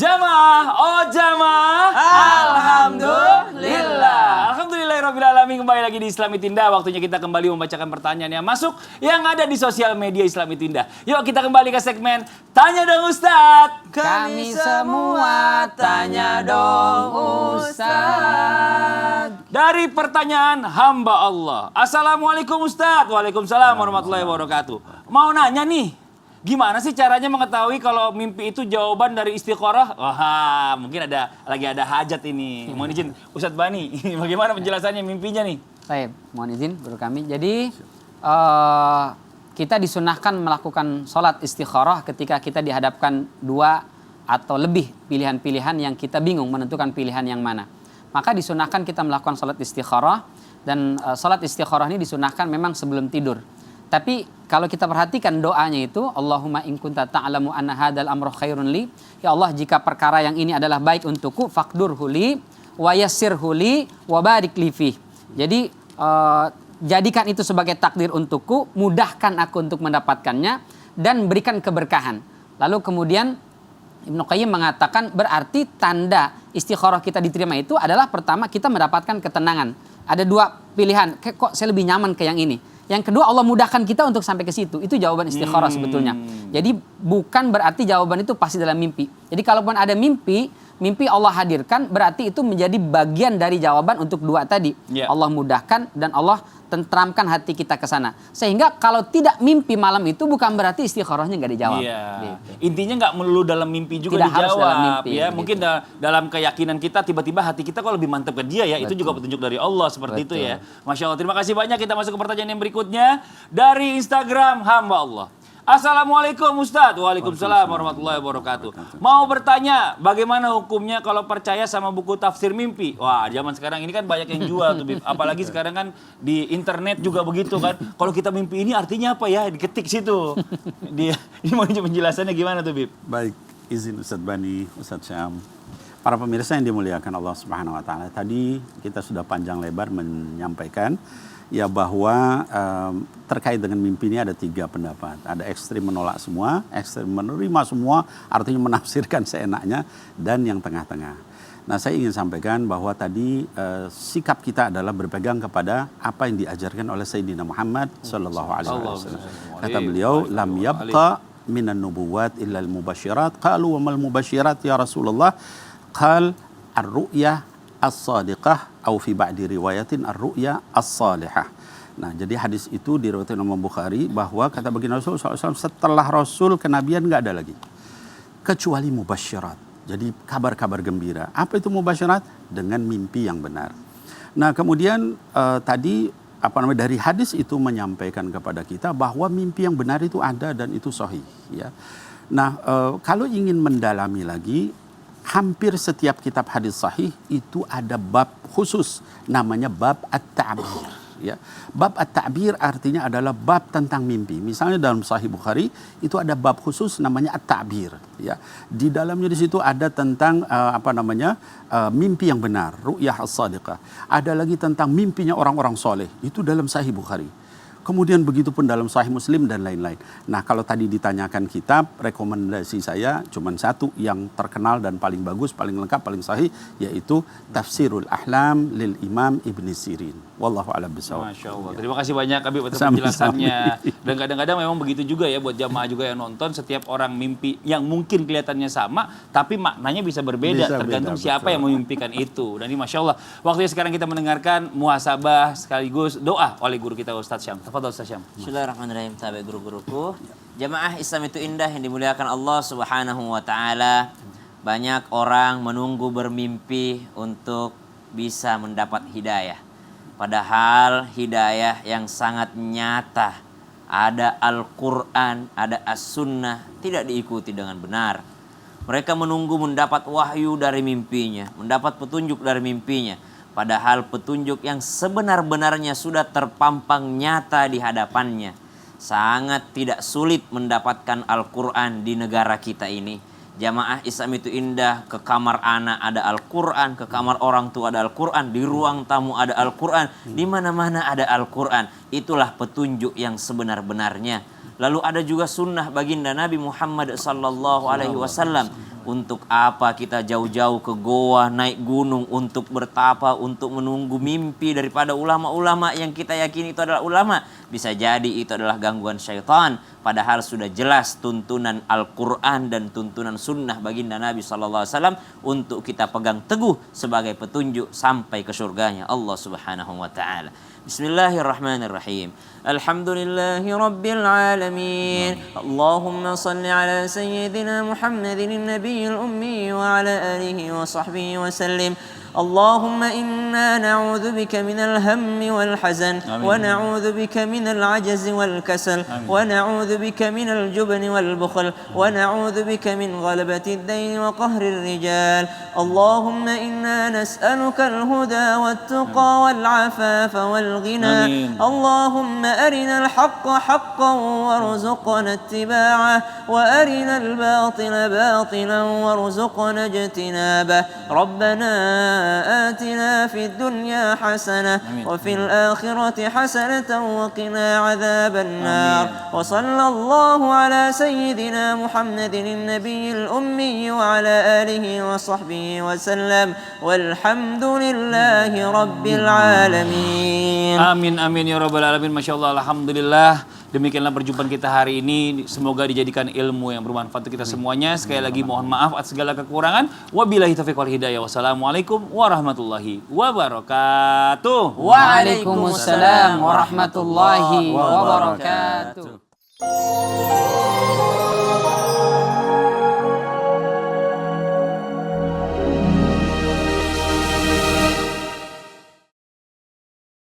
Jamaah, oh jamaah, alhamdulillah. Alhamdulillahirrabbilalamin, kembali lagi di Islami Tindah. Waktunya kita kembali membacakan pertanyaan yang masuk yang ada di sosial media Islami Tindah. Yuk kita kembali ke segmen Tanya Dong Ustadz. Kami semua tanya dong Ustadz. Dari pertanyaan hamba Allah. Assalamualaikum Ustadz. Waalaikumsalam warahmatullahi wabarakatuh. Mau nanya nih, gimana sih caranya mengetahui kalau mimpi itu jawaban dari istikharah? Wah, mungkin lagi ada hajat ini. Mohon izin Ustadz Bani, bagaimana penjelasannya mimpinya nih? Baik, mohon izin guru kami. Jadi kita disunahkan melakukan sholat istikharah ketika kita dihadapkan dua atau lebih pilihan-pilihan yang kita bingung menentukan pilihan yang mana. Maka disunahkan kita melakukan sholat istikharah, dan sholat istikharah ini disunahkan memang sebelum tidur. Tapi kalau kita perhatikan doanya itu, Allahumma in kunta ta'lamu anna hadzal amra khairun li, ya Allah jika perkara yang ini adalah baik untukku, faqdurhu li wa yassirhu li wa barik li fi. Jadi jadikan itu sebagai takdir untukku, mudahkan aku untuk mendapatkannya dan berikan keberkahan. Lalu kemudian Ibnu Qayyim mengatakan berarti tanda istikharah kita diterima itu adalah pertama kita mendapatkan ketenangan. Ada dua pilihan, kok saya lebih nyaman ke yang ini. Yang kedua, Allah mudahkan kita untuk sampai ke situ. Itu jawaban istikharah sebetulnya. Jadi bukan berarti jawaban itu pasti dalam mimpi. Jadi kalaupun ada mimpi Allah hadirkan, berarti itu menjadi bagian dari jawaban untuk dua tadi. Yeah. Allah mudahkan dan Allah tentramkan hati kita ke sana. Sehingga kalau tidak mimpi malam itu bukan berarti istikharahnya nggak dijawab. Yeah. Gitu. Intinya nggak melulu dalam mimpi juga tidak dijawab. Harus dalam mimpi, ya. gitu. Mungkin dalam keyakinan kita tiba-tiba hati kita kok lebih mantap ke dia ya. Betul. Itu juga petunjuk dari Allah seperti itu ya. Masya Allah. Terima kasih banyak. Kita masuk ke pertanyaan yang berikutnya dari Instagram hamba Allah. Assalamualaikum Ustadz. Waalaikumsalam warahmatullahi wabarakatuh. Mau bertanya, bagaimana hukumnya kalau percaya sama buku tafsir mimpi? Wah, zaman sekarang ini kan banyak yang jual tuh, Bib. Apalagi sekarang kan di internet juga begitu kan. Kalau kita mimpi ini artinya apa ya? Diketik situ. Ini mau penjelasannya gimana tuh, Bib? Baik, izin Ustadz Bani, Ustadz Syam. Para pemirsa yang dimuliakan Allah Subhanahu wa taala. Tadi kita sudah panjang lebar menyampaikan ya bahwa terkait dengan mimpi ini ada tiga pendapat. Ada ekstrim menolak semua, ekstrim menerima semua, artinya menafsirkan seenaknya, dan yang tengah-tengah. Nah, saya ingin sampaikan bahwa tadi sikap kita adalah berpegang kepada apa yang diajarkan oleh Sayyidina Muhammad sallallahu alaihi wasallam. Kata beliau, lam yabqa minan nubuwat illa al-mubasyirat. Qalu wa mal mubasyirat ya Rasulullah? Qal ar-ru'yah as-sadiqah atau fi ba'di riwayatin ar-ru'ya as-salihah. Nah, jadi hadis itu diriwayatkan Imam Bukhari bahwa kata baginda Rasul SAW, setelah Rasul kenabian nggak ada lagi kecuali mubasyirat. Jadi kabar-kabar gembira. Apa itu mubasyirat? Dengan mimpi yang benar. Nah, kemudian tadi dari hadis itu menyampaikan kepada kita bahwa mimpi yang benar itu ada dan itu sahih. Ya. Nah, kalau ingin mendalami lagi, hampir setiap kitab hadis sahih itu ada bab khusus namanya bab at-ta'bir. Ya. Bab at-ta'bir artinya adalah bab tentang mimpi. Misalnya dalam Sahih Bukhari itu ada bab khusus namanya at-ta'bir. Ya. Di dalamnya di situ ada tentang mimpi yang benar, ru'yah as-sadiqah. Ada lagi tentang mimpinya orang-orang soleh. Itu dalam Sahih Bukhari. Kemudian begitu pun dalam Sahih Muslim dan lain-lain. Nah, kalau tadi ditanyakan kitab, rekomendasi saya cuma satu yang terkenal dan paling bagus, paling lengkap, paling sahih, yaitu Tafsirul Ahlam lil Imam Ibn Sirin. Wallahu a'lam bishawab. Masya Allah. Terima kasih banyak Habib atas penjelasannya. Dan kadang-kadang memang begitu juga ya buat jamaah juga yang nonton, setiap orang mimpi yang mungkin kelihatannya sama, tapi maknanya bisa berbeda tergantung siapa yang memimpikan itu. Dan ini Masya Allah. Waktunya sekarang kita mendengarkan muhasabah sekaligus doa oleh guru kita Ustadz Syam. Tafadhol Ustadz Syam. Bismillahirrahmanirrahim. Tabe guru-guruku. Jamaah Islam itu indah yang dimuliakan Allah Subhanahu wa taala. Banyak orang menunggu bermimpi untuk bisa mendapat hidayah. Padahal hidayah yang sangat nyata, ada Al-Quran, ada As-Sunnah, tidak diikuti dengan benar. Mereka menunggu mendapat wahyu dari mimpinya, mendapat petunjuk dari mimpinya. Padahal petunjuk yang sebenar-benarnya sudah terpampang nyata di hadapannya. Sangat tidak sulit mendapatkan Al-Quran di negara kita ini. Jamaah Islam itu indah, ke kamar anak ada Al-Quran, ke kamar orang tua ada Al-Quran, di ruang tamu ada Al-Quran, di mana-mana ada Al-Quran. Itulah petunjuk yang sebenar-benarnya. Lalu ada juga sunnah baginda Nabi Muhammad sallallahu alaihi wasallam. Untuk apa kita jauh-jauh ke goa, naik gunung untuk bertapa, untuk menunggu mimpi daripada ulama-ulama yang kita yakini itu adalah ulama? Bisa jadi itu adalah gangguan syaitan. Padahal sudah jelas tuntunan Al-Quran dan tuntunan sunnah baginda Nabi SAW untuk kita pegang teguh sebagai petunjuk sampai ke surganya Allah Subhanahu wa ta'ala. Bismillahirrahmanirrahim. Alhamdulillahi Rabbil Alamin. Allahumma salli ala Sayyidina Muhammadin Nabiyil Ummi wa ala alihi wa sahbihi wa sallim. اللهم إنا نعوذ بك من الهم والحزن ونعوذ بك من العجز والكسل ونعوذ بك من الجبن والبخل ونعوذ بك من غلبة الدين وقهر الرجال اللهم إنا نسألك الهدى والتقى والعفاف والغنى اللهم أرنا الحق حقا وارزقنا اتباعه وأرنا الباطل باطلا وارزقنا اجتنابه ربنا آتنا في الدنيا حسنة وفي الآخرة حسنة وقنا عذاب النار وصلى الله على سيدنا محمد النبي الأمي وعلى آله وصحبه وسلم والحمد لله رب العالمين. Amin amin ya rabbal alamin. Masya Allah, alhamdulillah. Demikianlah perjumpaan kita hari ini. Semoga dijadikan ilmu yang bermanfaat untuk kita semuanya. Sekali lagi mohon maaf atas segala kekurangan. Wabillahi taufiq wal hidayah. Wassalamualaikum warahmatullahi wabarakatuh. Waalaikumsalam warahmatullahi wabarakatuh.